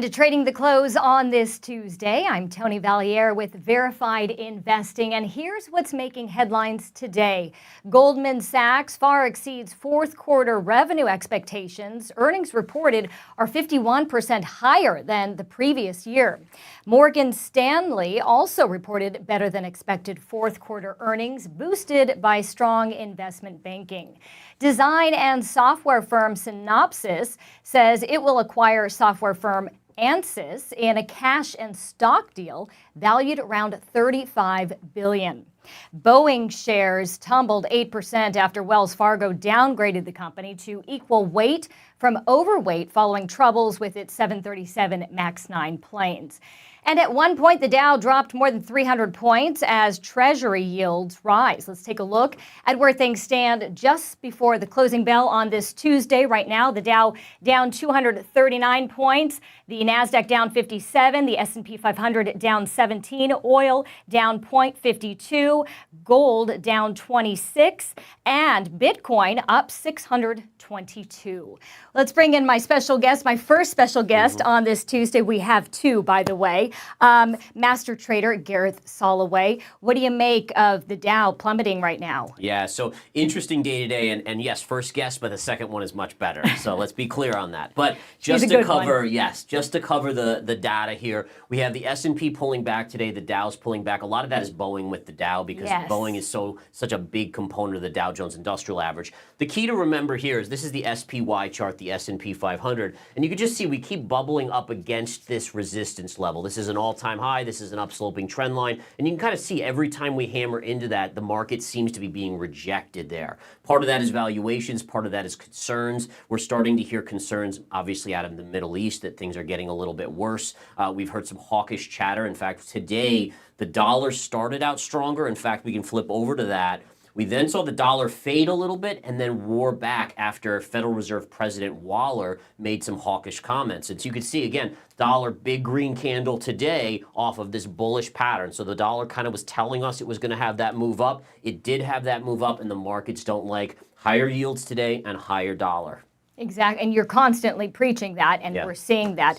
To trading the close on this Tuesday, I'm Toni Valliere with Verified Investing, and here's what's making headlines today. Goldman Sachs far exceeds fourth quarter revenue expectations. Earnings reported are 51% higher than the previous year. Morgan Stanley also reported better than expected fourth quarter earnings, boosted by strong investment banking. Design and software firm Synopsys says it will acquire software firm Ansys in a cash and stock deal valued around $35 billion. Boeing shares tumbled 8% after Wells Fargo downgraded the company to equal weight from overweight following troubles with its 737 MAX 9 planes. And at one point, the Dow dropped more than 300 points as Treasury yields rise. Let's take a look at where things stand just before the closing bell on this Tuesday. Right now, the Dow down 239 points, the Nasdaq down 57, the S&P 500 down 17, oil down 0.52, gold down 26, and Bitcoin up 622. Let's bring in my special guest, my first special guest on this Tuesday. We have two, by the way. Master trader Gareth Soloway. What do you make of the Dow plummeting right now? Yeah, so interesting day today, and yes, first guess, but the second one is much better. So let's be clear on that. But just to cover, just to cover the data here, we have the S&P pulling back today, the Dow's pulling back. A lot of that is Boeing with the Dow because Boeing is such a big component of the Dow Jones Industrial Average. The key to remember here is this is the SPY chart, the S&P 500, and you can just see we keep bubbling up against this resistance level. This is an all-time high. This is an upsloping trend line. And you can kind of see every time we hammer into that, the market seems to be being rejected there. Part of that is valuations. Part of that is concerns. We're starting to hear concerns, obviously, out of the Middle East that things are getting a little bit worse. We've heard some hawkish chatter. In fact, today, the dollar started out stronger. In fact, we can flip over to that. We then saw the dollar fade a little bit and then roar back after Federal Reserve President Waller made some hawkish comments. And so you can see, again, dollar big green candle today off of this bullish pattern. So the dollar kind of was telling us it was going to have that move up. It did have that move up, and the markets don't like higher yields today and higher dollar. Exactly, and you're constantly preaching that, and we're seeing that.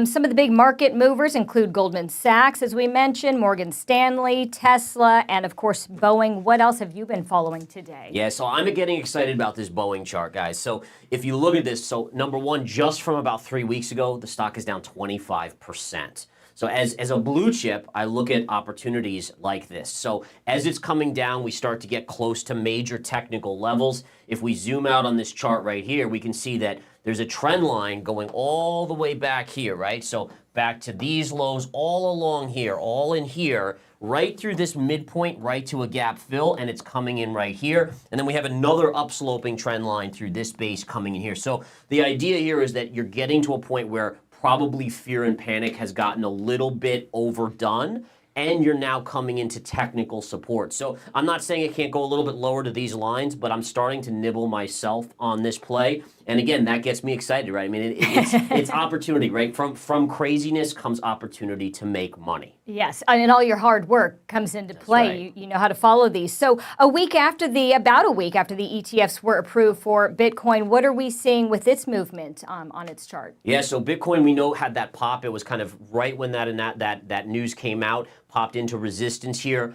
Some of the big market movers include Goldman Sachs, as we mentioned, Morgan Stanley, Tesla, and of course, Boeing. What else have you been following today? Yeah, so I'm getting excited about this Boeing chart, guys. So if you look at this, so number one, just from about 3 weeks ago, the stock is down 25%. So as a blue chip, I look at opportunities like this. So as it's coming down, we start to get close to major technical levels. If we zoom out on this chart right here, we can see that there's a trend line going all the way back here, right? So back to these lows all along here, all in here, right through this midpoint, right to a gap fill, and it's coming in right here. And then we have another upsloping trend line through this base coming in here. So the idea here is that you're getting to a point where probably fear and panic has gotten a little bit overdone, and you're now coming into technical support. So I'm not saying it can't go a little bit lower to these lines, but I'm starting to nibble myself on this play. And again, that gets me excited, right? I mean, it's opportunity, right? From craziness comes opportunity to make money. Yes, and all your hard work comes into play. Right. You know how to follow these. So about a week after the ETFs were approved for Bitcoin, what are we seeing with its movement on its chart? Yeah, so Bitcoin, we know, had that pop. It was kind of right when that news came out, popped into resistance here.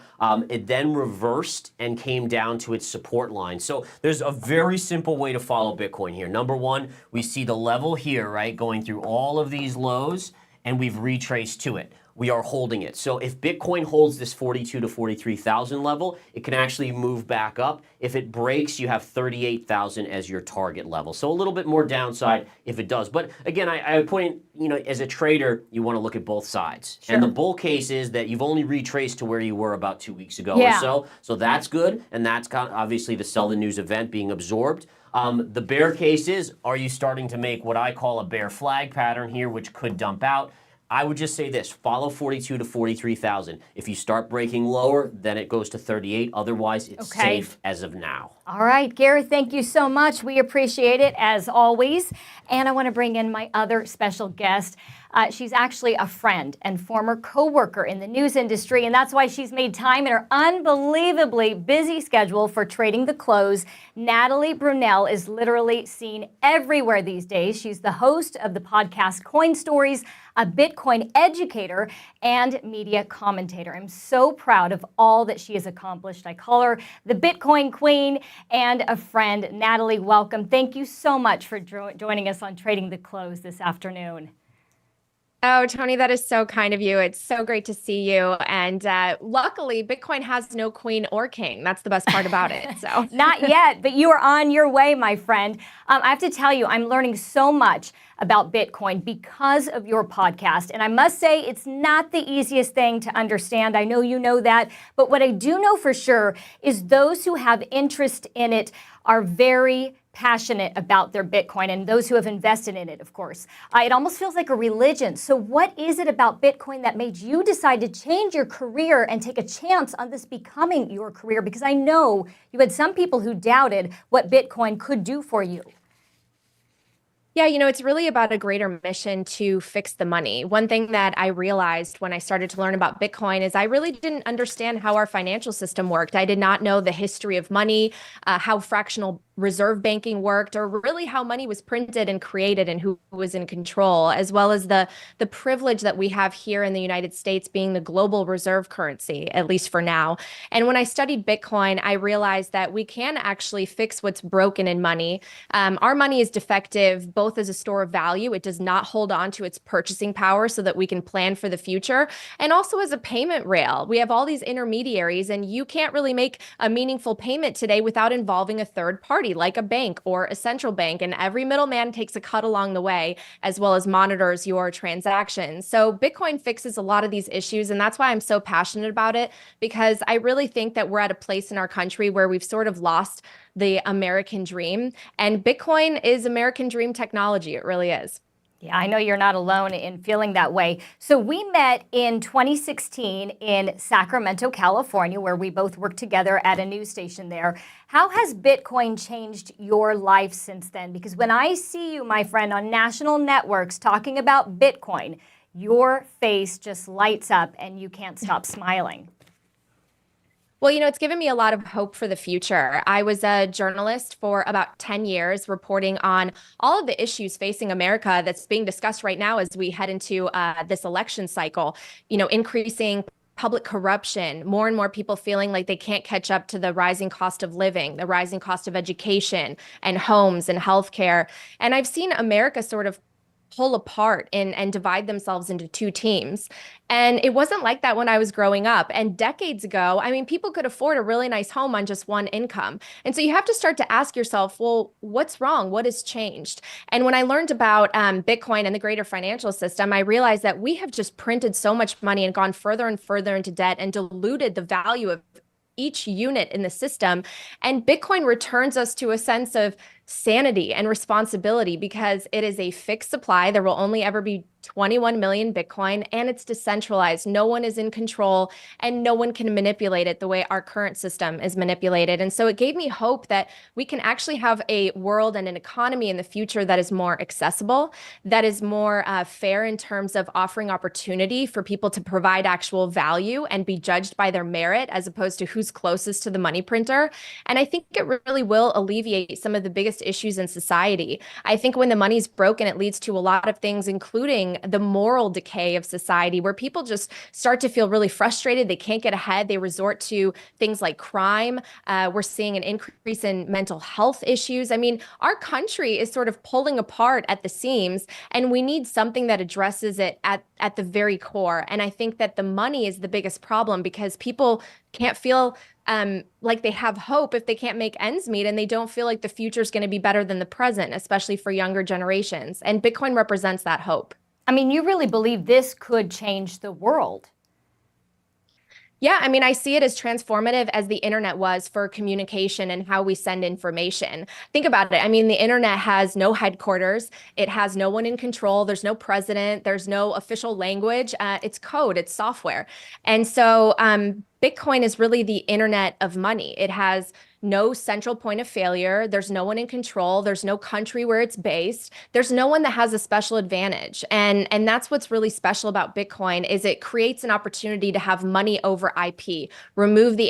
It then reversed and came down to its support line. So there's a very simple way to follow Bitcoin here. Number one, we see the level here, right, going through all of these lows, and we've retraced to it. We are holding it. So if Bitcoin holds this 42 to 43,000 level, it can actually move back up. If it breaks, you have 38,000 as your target level. So a little bit more downside if it does. But again, I point, as a trader, you want to look at both sides. Sure. And the bull case is that you've only retraced to where you were about 2 weeks ago or so. So that's good. And that's got obviously the sell the news event being absorbed. The bear case is, are you starting to make what I call a bear flag pattern here, which could dump out? I would just say this, follow 42 to 43,000. If you start breaking lower, then it goes to 38. Otherwise, it's safe as of now. All right, Gareth, thank you so much. We appreciate it as always. And I want to bring in my other special guest. She's actually a friend and former co-worker in the news industry, and that's why she's made time in her unbelievably busy schedule for Trading the Close. Natalie Brunell is literally seen everywhere these days. She's the host of the podcast Coin Stories, a Bitcoin educator, and media commentator. I'm so proud of all that she has accomplished. I call her the Bitcoin Queen and a friend. Natalie, welcome. Thank you so much for joining us on Trading the Close this afternoon. Oh, Toni, that is so kind of you. It's so great to see you. And luckily, Bitcoin has no queen or king. That's the best part about it. So Not yet, but you are on your way, my friend. I have to tell you, I'm learning so much about Bitcoin because of your podcast. And I must say, it's not the easiest thing to understand. I know you know that. But what I do know for sure is those who have interest in it are very passionate about their Bitcoin, and those who have invested in it, of course. It almost feels like a religion. So what is it about Bitcoin that made you decide to change your career and take a chance on this becoming your career? Because I know you had some people who doubted what Bitcoin could do for you. yeah, it's really about a greater mission to fix the money. One thing that I realized when I started to learn about Bitcoin is I really didn't understand how our financial system worked. I did not know the history of money, how fractional reserve banking worked, or really how money was printed and created and who was in control, as well as the privilege that we have here in the United States being the global reserve currency, at least for now. And when I studied Bitcoin, I realized that we can actually fix what's broken in money. Our money is defective both as a store of value. It does not hold on to its purchasing power so that we can plan for the future, and also as a payment rail. We have all these intermediaries, and you can't really make a meaningful payment today without involving a third party like a bank or a central bank, and every middleman takes a cut along the way, as well as monitors your transactions. So Bitcoin fixes a lot of these issues, and that's why I'm so passionate about it, because I really think that we're at a place in our country where we've sort of lost the American dream, and Bitcoin is American dream technology. It really is. Yeah, I know you're not alone in feeling that way. So we met in 2016 in Sacramento, California, where we both worked together at a news station there. How has Bitcoin changed your life since then? Because when I see you, my friend, on national networks talking about Bitcoin, your face just lights up and you can't stop smiling. Well, it's given me a lot of hope for the future. I was a journalist for about 10 years, reporting on all of the issues facing America that's being discussed right now as we head into this election cycle, increasing public corruption, more and more people feeling like they can't catch up to the rising cost of living, the rising cost of education and homes and healthcare. And I've seen America sort of pull apart and divide themselves into two teams. And it wasn't like that when I was growing up. And decades ago, I mean, people could afford a really nice home on just one income. And so you have to start to ask yourself, well, what's wrong? What has changed? And when I learned about Bitcoin and the greater financial system, I realized that we have just printed so much money and gone further and further into debt and diluted the value of each unit in the system. And Bitcoin returns us to a sense of sanity and responsibility because it is a fixed supply. There will only ever be 21 million Bitcoin, and it's decentralized. No one is in control, and no one can manipulate it the way our current system is manipulated. And so it gave me hope that we can actually have a world and an economy in the future that is more accessible, that is more fair in terms of offering opportunity for people to provide actual value and be judged by their merit as opposed to who's closest to the money printer. And I think it really will alleviate some of the biggest issues in society. I think when the money's broken, it leads to a lot of things, including the moral decay of society, where people just start to feel really frustrated. They can't get ahead. They resort to things like crime. We're seeing an increase in mental health issues. I mean, our country is sort of pulling apart at the seams, and we need something that addresses it at the very core. And I think that the money is the biggest problem because people can't feel like they have hope if they can't make ends meet, and they don't feel like the future is going to be better than the present, especially for younger generations. And Bitcoin represents that hope. I mean, you really believe this could change the world? Yeah, I mean, I see it as transformative as the internet was for communication and how we send information. Think about it. I mean, the internet has no headquarters, it has no one in control, there's no president, there's no official language. It's code, it's software. And so Bitcoin is really the internet of money. It has no central point of failure. There's no one in control. There's no country where it's based. There's no one that has a special advantage. And that's what's really special about Bitcoin is it creates an opportunity to have money over IP, remove the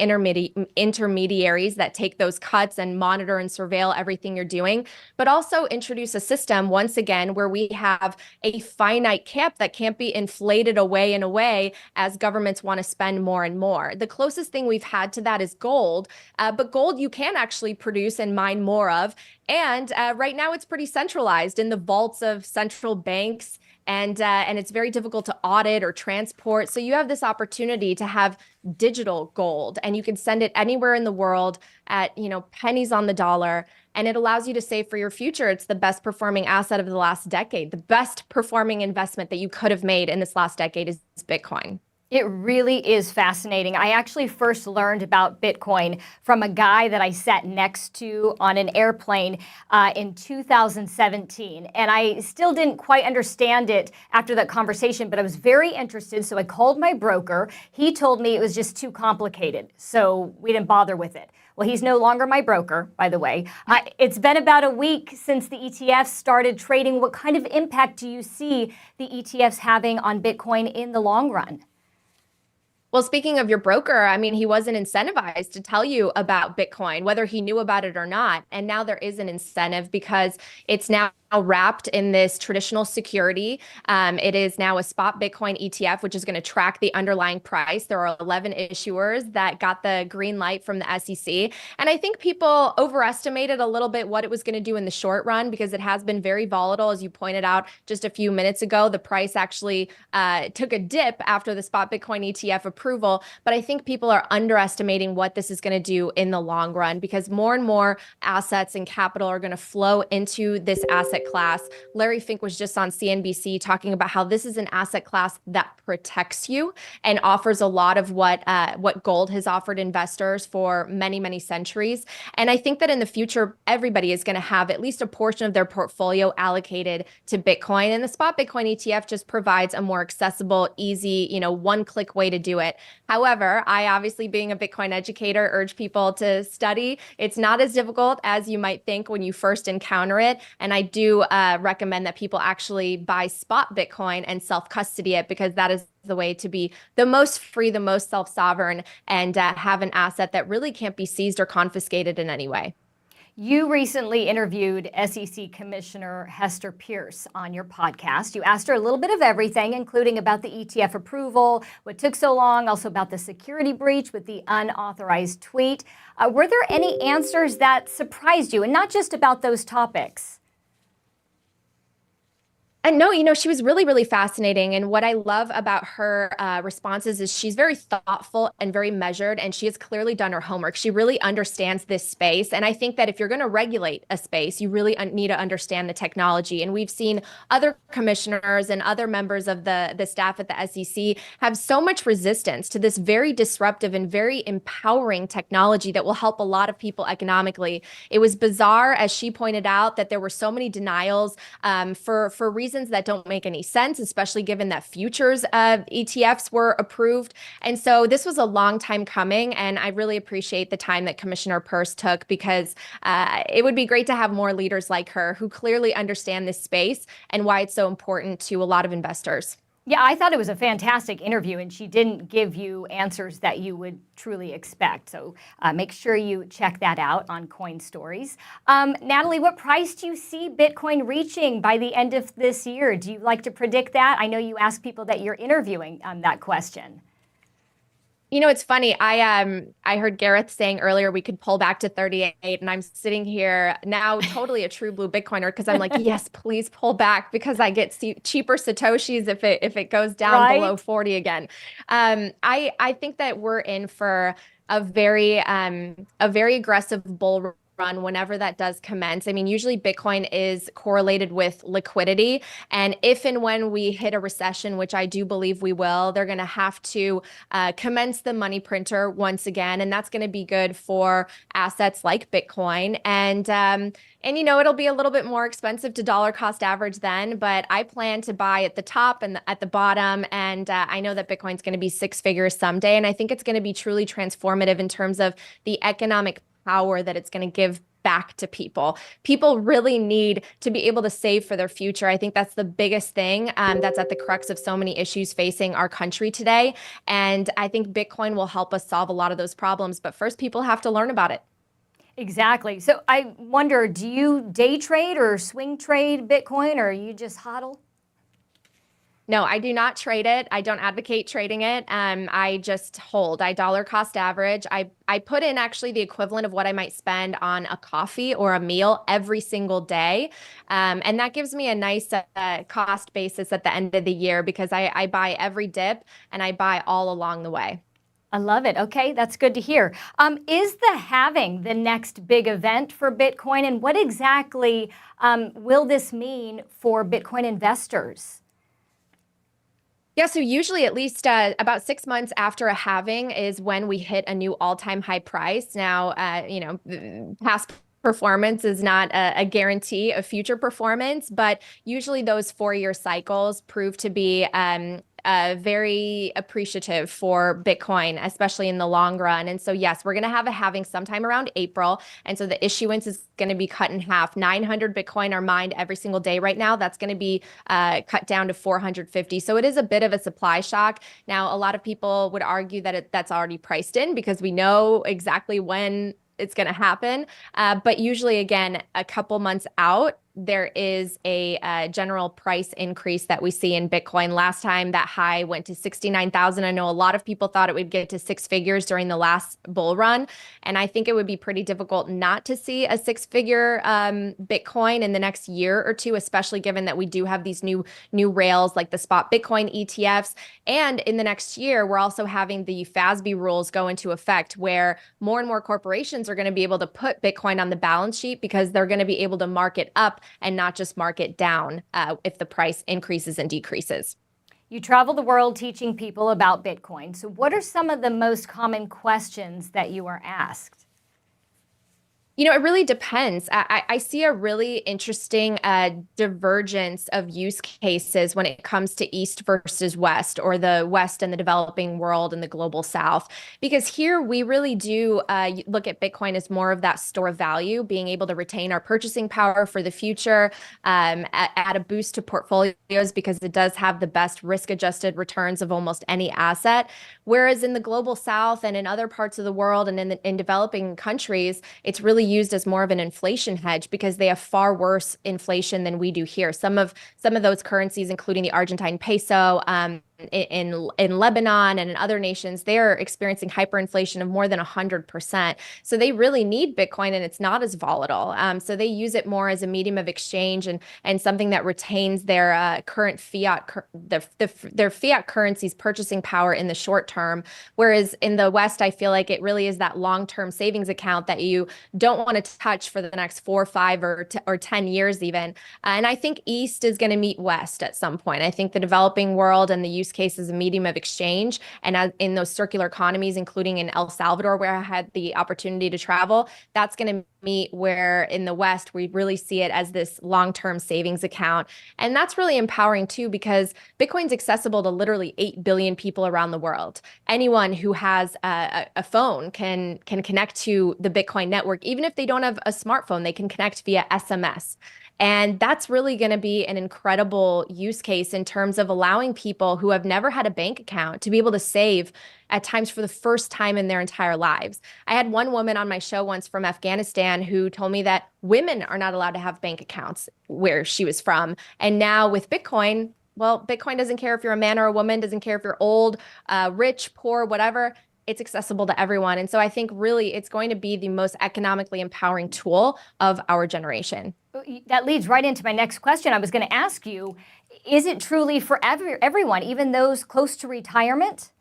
intermediaries that take those cuts and monitor and surveil everything you're doing, but also introduce a system once again where we have a finite cap that can't be inflated away and away as governments want to spend more and more. The closest thing we've had to that is gold, but gold you can actually produce and mine more of. And right now it's pretty centralized in the vaults of central banks, and it's very difficult to audit or transport. So you have this opportunity to have digital gold, and you can send it anywhere in the world at, pennies on the dollar, and it allows you to save for your future. It's the best performing asset of the last decade. The best performing investment that you could have made in this last decade is Bitcoin. It really is fascinating. I actually first learned about Bitcoin from a guy that I sat next to on an airplane in 2017. And I still didn't quite understand it after that conversation, but I was very interested. So I called my broker. He told me it was just too complicated. So we didn't bother with it. Well, he's no longer my broker, by the way. It's been about a week since the ETFs started trading. What kind of impact do you see the ETFs having on Bitcoin in the long run? Well, speaking of your broker, I mean, he wasn't incentivized to tell you about Bitcoin, whether he knew about it or not. And now there is an incentive because it's now wrapped in this traditional security. It is now a spot Bitcoin ETF, which is going to track the underlying price. There are 11 issuers that got the green light from the SEC. And I think people overestimated a little bit what it was going to do in the short run because it has been very volatile. As you pointed out just a few minutes ago, the price actually took a dip after the spot Bitcoin ETF approval. But I think people are underestimating what this is going to do in the long run because more and more assets and capital are going to flow into this asset class. Larry Fink was just on CNBC talking about how this is an asset class that protects you and offers a lot of what gold has offered investors for many, many centuries. And I think that in the future, everybody is going to have at least a portion of their portfolio allocated to Bitcoin. And the spot Bitcoin ETF just provides a more accessible, easy, one-click way to do it. However, I obviously, being a Bitcoin educator, urge people to study. It's not as difficult as you might think when you first encounter it. And I do recommend that people actually buy spot Bitcoin and self-custody it because that is the way to be the most free, the most self-sovereign, and have an asset that really can't be seized or confiscated in any way. You recently interviewed SEC Commissioner Hester Peirce on your podcast. You asked her a little bit of everything, including about the ETF approval, what took so long, also about the security breach with the unauthorized tweet. Were there any answers that surprised you, and not just about those topics? And no, she was really, really fascinating. And what I love about her responses is she's very thoughtful and very measured, and she has clearly done her homework. She really understands this space. And I think that if you're going to regulate a space, you really need to understand the technology. And we've seen other commissioners and other members of the staff at the SEC have so much resistance to this very disruptive and very empowering technology that will help a lot of people economically. It was bizarre, as she pointed out, that there were so many denials for reasons that don't make any sense, especially given that futures ETFs were approved. And so this was a long time coming, and I really appreciate the time that Commissioner Peirce took because it would be great to have more leaders like her who clearly understand this space and why it's so important to a lot of investors. Yeah, I thought it was a fantastic interview, and she didn't give you answers that you would truly expect. So make sure you check that out on Coin Stories. Natalie, what price do you see Bitcoin reaching by the end of this year? Do you like to predict that? I know you ask people that you're interviewing that question. It's funny. I heard Gareth saying earlier we could pull back to 38, and I'm sitting here now totally a true blue Bitcoiner because I'm like, yes, please pull back because I get cheaper Satoshis if it goes down below 40 again. I think that we're in for a very aggressive bull run, whenever that does commence. I mean, usually Bitcoin is correlated with liquidity. And if and when we hit a recession, which I do believe we will, they're going to have to commence the money printer once again. And that's going to be good for assets like Bitcoin. And it'll be a little bit more expensive to dollar cost average then, but I plan to buy at the top and at the bottom. And I know that Bitcoin's going to be six figures someday. And I think it's going to be truly transformative in terms of the economic power that it's going to give back to people. People really need to be able to save for their future. I think that's the biggest thing that's at the crux of so many issues facing our country today. And I think Bitcoin will help us solve a lot of those problems. But first, people have to learn about it. Exactly. So I wonder, do you day trade or swing trade Bitcoin, or you just hodl? No, I do not trade it. I don't advocate trading it. I just hold. I dollar cost average. I put in actually the equivalent of what I might spend on a coffee or a meal every single day. And that gives me a nice cost basis at the end of the year because I buy every dip and I buy all along the way. I love it. Okay, that's good to hear. Is the halving the next big event for Bitcoin? And what exactly will this mean for Bitcoin investors? Yeah, so usually at least about 6 months after a halving is when we hit a new all-time high price. Now, past performance is not a guarantee of future performance, but usually those 4-year cycles prove to be very appreciative for Bitcoin, especially in the long run. And so, yes, we're going to have a halving sometime around April. And so the issuance is going to be cut in half. 900 Bitcoin are mined every single day right now. That's going to be cut down to 450. So it is a bit of a supply shock. Now, a lot of people would argue that that's already priced in because we know exactly when it's going to happen. But usually, again, a couple months out, there is a general price increase that we see in Bitcoin. Last time that high went to 69,000. I know a lot of people thought it would get to six figures during the last bull run. And I think it would be pretty difficult not to see a six-figure Bitcoin in the next year or two, especially given that we do have these new rails like the spot Bitcoin ETFs. And in the next year, we're also having the FASB rules go into effect where more and more corporations are going to be able to put Bitcoin on the balance sheet because they're going to be able to mark it up and not just mark it down if the price increases and decreases. You travel the world teaching people about Bitcoin. So what are some of the most common questions that you are asked? It really depends. I see a really interesting divergence of use cases when it comes to East versus West, or the West and the developing world and the global South. Because here we really do look at Bitcoin as more of that store of value, being able to retain our purchasing power for the future, add a boost to portfolios because it does have the best risk-adjusted returns of almost any asset. Whereas in the global South and in other parts of the world and in developing countries, it's really used as more of an inflation hedge because they have far worse inflation than we do here. Some of those currencies, including the Argentine peso, in Lebanon and in other nations, they're experiencing hyperinflation of more than 100%. So they really need Bitcoin, and it's not as volatile. So they use it more as a medium of exchange and something that retains their current their fiat currency's purchasing power in the short term. Whereas in the West, I feel like it really is that long-term savings account that you don't want to touch for the next 4, 5, or 10 years even. And I think East is going to meet West at some point. I think the developing world and the use case as a medium of exchange. And as in those circular economies, including in El Salvador, where I had the opportunity to travel, that's going to meet where in the West, we really see it as this long-term savings account. And that's really empowering too, because Bitcoin's accessible to literally 8 billion people around the world. Anyone who has a phone can connect to the Bitcoin network. Even if they don't have a smartphone, they can connect via SMS. And that's really going to be an incredible use case in terms of allowing people who have never had a bank account to be able to save at times for the first time in their entire lives. I had one woman on my show once from Afghanistan who told me that women are not allowed to have bank accounts where she was from. And now with Bitcoin, well, Bitcoin doesn't care if you're a man or a woman, doesn't care if you're old, rich, poor, whatever. It's accessible to everyone. And so I think really it's going to be the most economically empowering tool of our generation. That leads right into my next question. I was going to ask you, is it truly for everyone, even those close to retirement?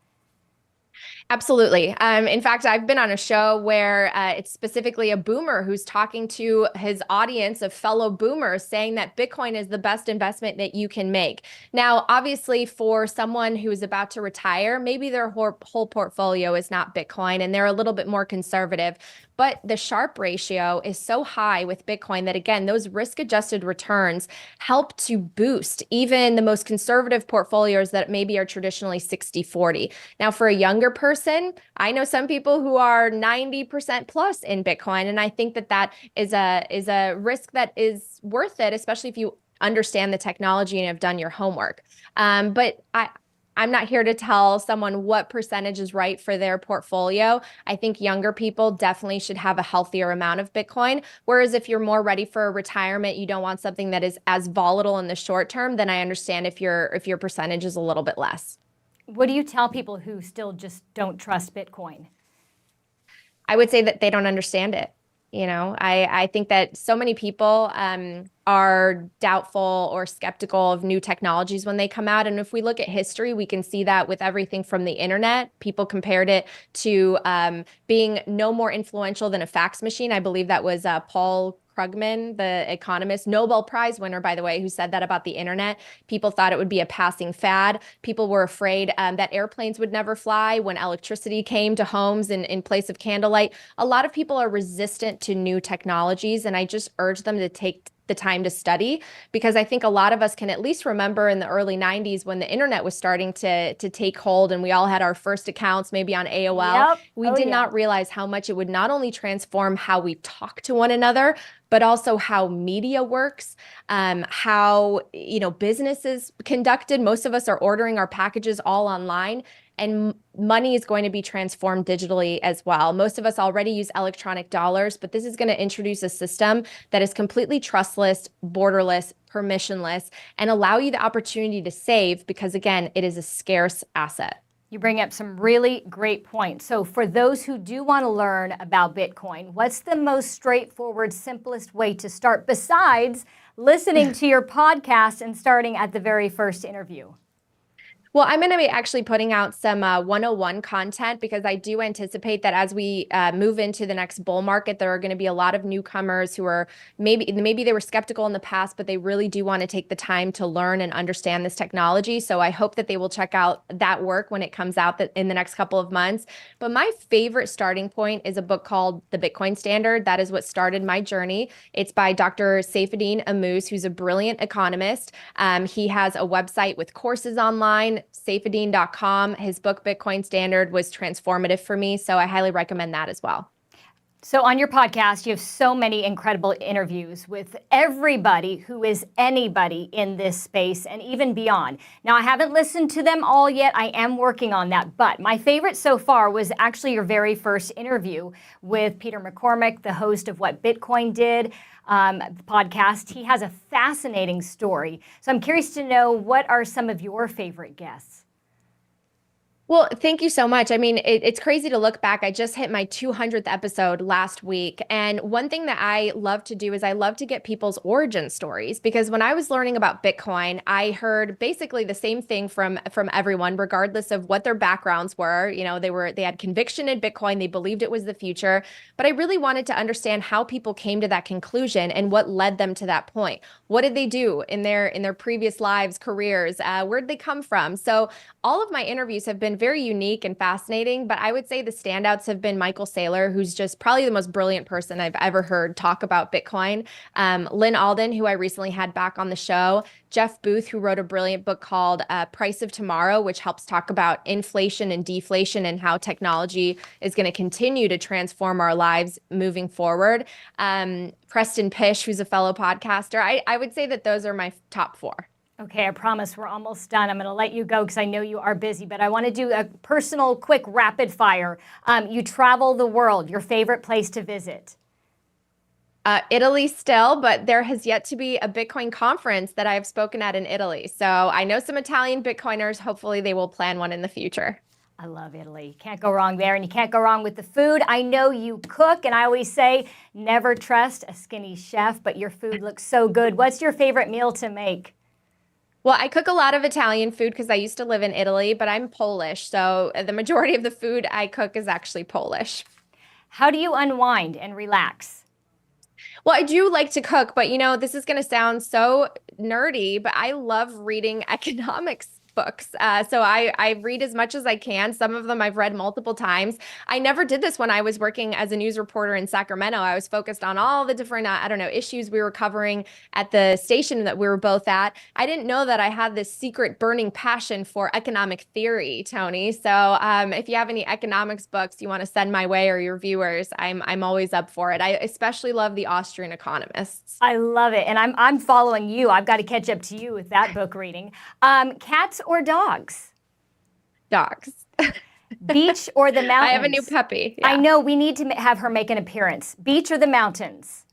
Absolutely. In fact, I've been on a show where it's specifically a boomer who's talking to his audience of fellow boomers saying that Bitcoin is the best investment that you can make. Now, obviously, for someone who is about to retire, maybe their whole portfolio is not Bitcoin and they're a little bit more conservative. But the Sharpe ratio is so high with Bitcoin that, again, those risk-adjusted returns help to boost even the most conservative portfolios that maybe are traditionally 60-40. Now, for a younger person, I know some people who are 90% plus in Bitcoin, and I think that is a risk that is worth it, especially if you understand the technology and have done your homework. But I'm not here to tell someone what percentage is right for their portfolio. I think younger people definitely should have a healthier amount of Bitcoin. Whereas if you're more ready for retirement, you don't want something that is as volatile in the short term, then I understand if your percentage is a little bit less. What do you tell people who still just don't trust Bitcoin? I would say that they don't understand it. I think that so many people are doubtful or skeptical of new technologies when they come out. And if we look at history, we can see that with everything from the internet. People compared it to being no more influential than a fax machine. I believe that was Paul Krugman, the economist, Nobel Prize winner, by the way, who said that about the internet. People thought it would be a passing fad. People were afraid that airplanes would never fly when electricity came to homes in place of candlelight. A lot of people are resistant to new technologies, and I just urge them to take the time to study, because I think a lot of us can at least remember in the early 90s when the internet was starting to take hold and we all had our first accounts maybe on AOL. Yep. We did not realize how much it would not only transform how we talk to one another, but also how media works, how business is conducted. Most of us are ordering our packages all online, and money is going to be transformed digitally as well. Most of us already use electronic dollars, but this is going to introduce a system that is completely trustless, borderless, permissionless, and allow you the opportunity to save because, again, it is a scarce asset. You bring up some really great points. So for those who do want to learn about Bitcoin, what's the most straightforward, simplest way to start besides listening to your podcast and starting at the very first interview? Well, I'm going to be actually putting out some 101 content because I do anticipate that as we move into the next bull market, there are going to be a lot of newcomers who are maybe they were skeptical in the past, but they really do want to take the time to learn and understand this technology. So I hope that they will check out that work when it comes out in the next couple of months. But my favorite starting point is a book called The Bitcoin Standard. That is what started my journey. It's by Dr. Saifedean Ammous, who's a brilliant economist. He has a website with courses online, Saifedean.com. His book, Bitcoin Standard, was transformative for me, so I highly recommend that as well. So on your podcast, you have so many incredible interviews with everybody who is anybody in this space and even beyond. Now, I haven't listened to them all yet. I am working on that. But my favorite so far was actually your very first interview with Peter McCormick, the host of What Bitcoin Did podcast. He has a fascinating story. So I'm curious to know, what are some of your favorite guests? Well, thank you so much. I mean, it's crazy to look back. I just hit my 200th episode last week. And one thing that I love to do is I love to get people's origin stories, because when I was learning about Bitcoin, I heard basically the same thing from everyone, regardless of what their backgrounds were. They had conviction in Bitcoin. They believed it was the future. But I really wanted to understand how people came to that conclusion and what led them to that point. What did they do in their previous lives, careers? Where did they come from? So all of my interviews have been very unique and fascinating, but I would say the standouts have been Michael Saylor, who's just probably the most brilliant person I've ever heard talk about Bitcoin. Lynn Alden, who I recently had back on the show. Jeff Booth, who wrote a brilliant book called Price of Tomorrow, which helps talk about inflation and deflation and how technology is going to continue to transform our lives moving forward. Preston Pish, who's a fellow podcaster. I would say that those are my top four. Okay, I promise we're almost done. I'm going to let you go because I know you are busy, but I want to do a personal, quick, rapid fire. You travel the world. Your favorite place to visit? Italy still, but there has yet to be a Bitcoin conference that I have spoken at in Italy. So I know some Italian Bitcoiners. Hopefully they will plan one in the future. I love Italy. You can't go wrong there, and you can't go wrong with the food. I know you cook, and I always say never trust a skinny chef, but your food looks so good. What's your favorite meal to make? Well, I cook a lot of Italian food because I used to live in Italy, but I'm Polish. So the majority of the food I cook is actually Polish. How do you unwind and relax? Well, I do like to cook, but this is going to sound so nerdy, but I love reading economics books. So I read as much as I can. Some of them I've read multiple times. I never did this when I was working as a news reporter in Sacramento. I was focused on all the different, I don't know, issues we were covering at the station that we were both at. I didn't know that I had this secret burning passion for economic theory, Toni. So if you have any economics books you want to send my way or your viewers, I'm always up for it. I especially love the Austrian economists. I love it. And I'm following you. I've got to catch up to you with that book reading. Cats or dogs? Dogs. Beach or the mountains? I have a new puppy. I Yeah. know we need to have her make an appearance. Beach or the mountains?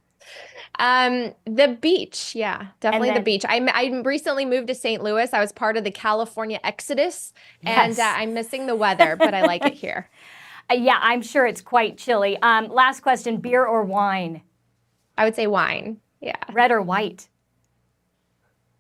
The beach. Yeah, definitely then- the beach. I recently moved to St. Louis. I was part of the California Exodus, and Yes. I'm missing the weather, but I like it here. Yeah, I'm sure it's quite chilly. Last question, beer or wine? I would say wine. Yeah. Red or white?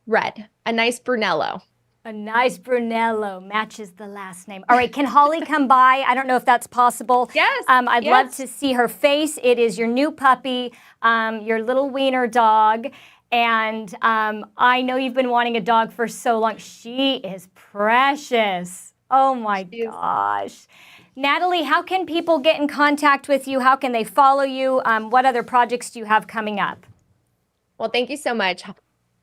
Red. A nice Brunello. A nice Brunello matches the last name. All right, can Holly come by? I don't know if that's possible. Yes, I'd yes. love to see her face. It is your new puppy, your little wiener dog. And I know you've been wanting a dog for so long. She is precious. Oh my gosh. Natalie, how can people get in contact with you? How can they follow you? What other projects do you have coming up? Well, thank you so much.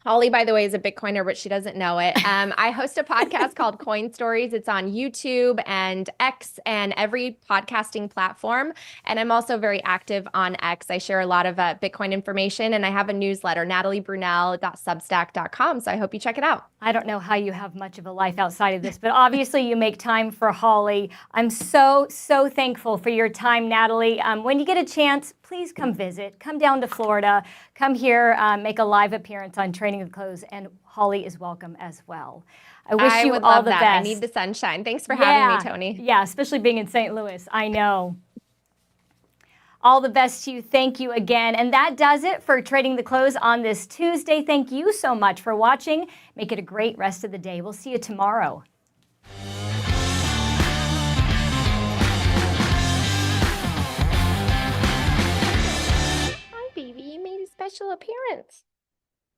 Holly, by the way, is a Bitcoiner, but she doesn't know it. I host a podcast called Coin Stories. It's on YouTube and X and every podcasting platform. And I'm also very active on X. I share a lot of Bitcoin information, and I have a newsletter, nataliebrunell.substack.com. So I hope you check it out. I don't know how you have much of a life outside of this, but obviously you make time for Holly. I'm so, so thankful for your time, Natalie. When you get a chance, please come visit. Come down to Florida. Come here, make a live appearance on Training the Close, and Holly is welcome as well. I wish you would all love the that. best. I need the sunshine. Thanks for having me, Toni. Yeah, especially being in St. Louis. I know. All the best to you. Thank you again. And that does it for Trading the Close on this Tuesday. Thank you so much for watching. Make it a great rest of the day. We'll see you tomorrow. Hi, baby. You made a special appearance.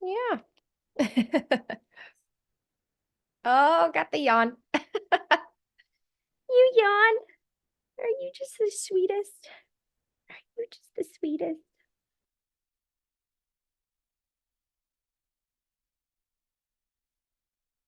Yeah. Oh, got the yawn. You yawn. Are you just the sweetest? Are you just the sweetest?